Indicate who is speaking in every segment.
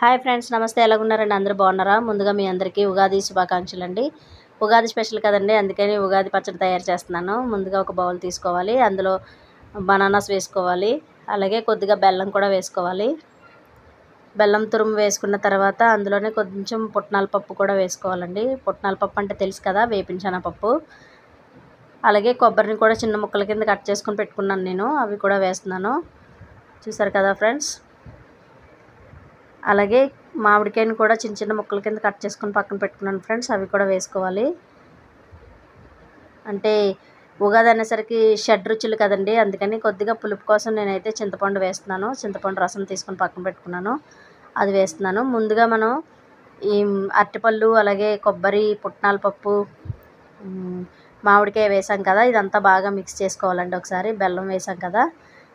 Speaker 1: Hi friends, నమస్తే. ఎలాగున్నారండి? అందరూ బాగున్నారా? ముందుగా మీ అందరికీ ఉగాది శుభాకాంక్షలు అండి. ఉగాది స్పెషల్ కదండి, అందుకని ఉగాది పచ్చడి తయారు చేస్తున్నాను. ముందుగా ఒక బౌల్ తీసుకోవాలి, అందులో బనానాస్ వేసుకోవాలి, అలాగే కొద్దిగా బెల్లం కూడా వేసుకోవాలి. బెల్లం తురుము వేసుకున్న తర్వాత అందులోనే కొంచెం పుట్నాల పప్పు కూడా వేసుకోవాలండి. పుట్నాల పప్పు అంటే తెలుసు కదా, వేపించిన పప్పు. అలాగే కొబ్బరిని కూడా చిన్న ముక్కల కింద కట్ చేసుకొని పెట్టుకున్నాను నేను, అవి కూడా వేస్తున్నాను. చూసారు కదా ఫ్రెండ్స్. అలాగే మామిడికాయని కూడా చిన్న చిన్న ముక్కల కింద కట్ చేసుకొని పక్కన పెట్టుకున్నాను ఫ్రెండ్స్, అవి కూడా వేసుకోవాలి. అంటే ఉగాది అనేసరికి షడ్రుచులు కదండి, అందుకని కొద్దిగా పులుపు కోసం నేనైతే చింతపండు వేస్తున్నాను. చింతపండు రసం తీసుకొని పక్కన పెట్టుకున్నాను, అది వేస్తున్నాను. ముందుగా మనం ఈ అరటిపళ్ళు, అలాగే కొబ్బరి, పుట్నాల పప్పు, మామిడికాయ వేసాం కదా, ఇదంతా బాగా మిక్స్ చేసుకోవాలండి. ఒకసారి బెల్లం వేసాం కదా,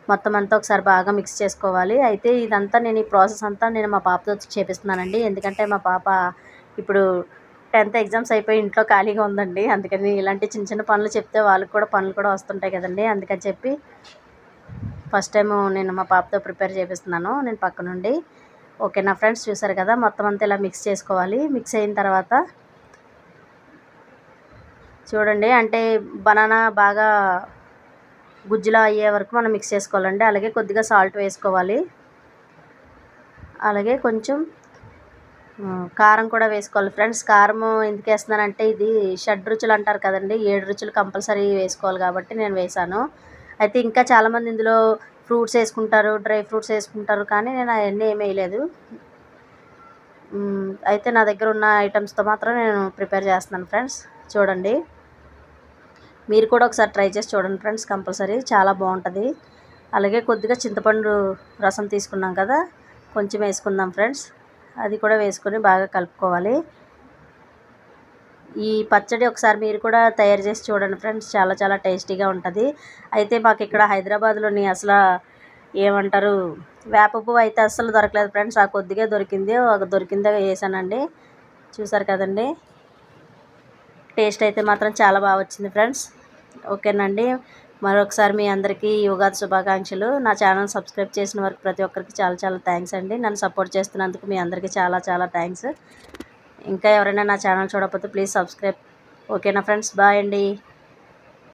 Speaker 1: మొత్తం అంతా ఒకసారి బాగా మిక్స్ చేసుకోవాలి. అయితే ఇదంతా నేను ఈ ప్రాసెస్ అంతా నేను మా పాపతో చేపిస్తున్నానండి. ఎందుకంటే మా పాప ఇప్పుడు 10th ఎగ్జామ్స్ అయిపోయి ఇంట్లో ఖాళీగా ఉందండి. అందుకని ఇలాంటి చిన్న చిన్న పనులు చెప్తే వాళ్ళకి కూడా పనులు కూడా వస్తుంటాయి కదండి. అందుకని చెప్పి ఫస్ట్ టైం నేను మా పాపతో ప్రిపేర్ చేపిస్తున్నాను నేను పక్క నుండి. ఓకేనా ఫ్రెండ్స్, చూసారు కదా, మొత్తం అంతా ఇలా మిక్స్ చేసుకోవాలి. మిక్స్ అయిన తర్వాత చూడండి, అంటే బనానా బాగా గుజ్జులా అయ్యే వరకు మనం మిక్స్ చేసుకోవాలండి. అలాగే కొద్దిగా సాల్ట్ వేసుకోవాలి, అలాగే కొంచెం కారం కూడా వేసుకోవాలి ఫ్రెండ్స్. కారం ఎందుకు వేస్తున్నానంటే ఇది షడ్రుచులు అంటారు కదండి, 7 రుచులు కంపల్సరీ వేసుకోవాలి కాబట్టి నేను వేసాను. అయితే ఇంకా చాలామంది ఇందులో ఫ్రూట్స్ వేసుకుంటారు, డ్రై ఫ్రూట్స్ వేసుకుంటారు, కానీ నేను అవన్నీ ఏమీ వేయలేదు. అయితే నా దగ్గర ఉన్న ఐటమ్స్తో మాత్రం నేను ప్రిపేర్ చేస్తున్నాను ఫ్రెండ్స్. చూడండి, మీరు కూడా ఒకసారి ట్రై చేసి చూడండి ఫ్రెండ్స్, కంపల్సరీ చాలా బాగుంటుంది. అలాగే కొద్దిగా చింతపండు రసం తీసుకున్నాం కదా, కొంచెం వేసుకుందాం ఫ్రెండ్స్, అది కూడా వేసుకొని బాగా కలుపుకోవాలి. ఈ పచ్చడి ఒకసారి మీరు కూడా తయారు చేసి చూడండి ఫ్రెండ్స్, చాలా చాలా టేస్టీగా ఉంటుంది. అయితే మాకు ఇక్కడ హైదరాబాద్లోని అసలు ఏమంటారు, వేప పువ్వు అయితే అస్సలు దొరకలేదు ఫ్రెండ్స్. ఆ కొద్దిగా దొరికిందే వేసానండి. చూసారు కదండి, టేస్ట్ అయితే మాత్రం చాలా బాగా వచ్చింది ఫ్రెండ్స్. ఓకేనండి, మరొకసారి మీ అందరికీ ఉగాది శుభాకాంక్షలు. నా ఛానల్ సబ్స్క్రైబ్ చేసిన వారికి ప్రతి ఒక్కరికి చాలా చాలా థ్యాంక్స్ అండి. నన్ను సపోర్ట్ చేస్తున్నందుకు మీ అందరికీ చాలా చాలా థ్యాంక్స్. ఇంకా ఎవరైనా నా ఛానల్ చూడకపోతే ప్లీజ్ సబ్స్క్రైబ్. ఓకేనా ఫ్రెండ్స్, బాయ్ అండి.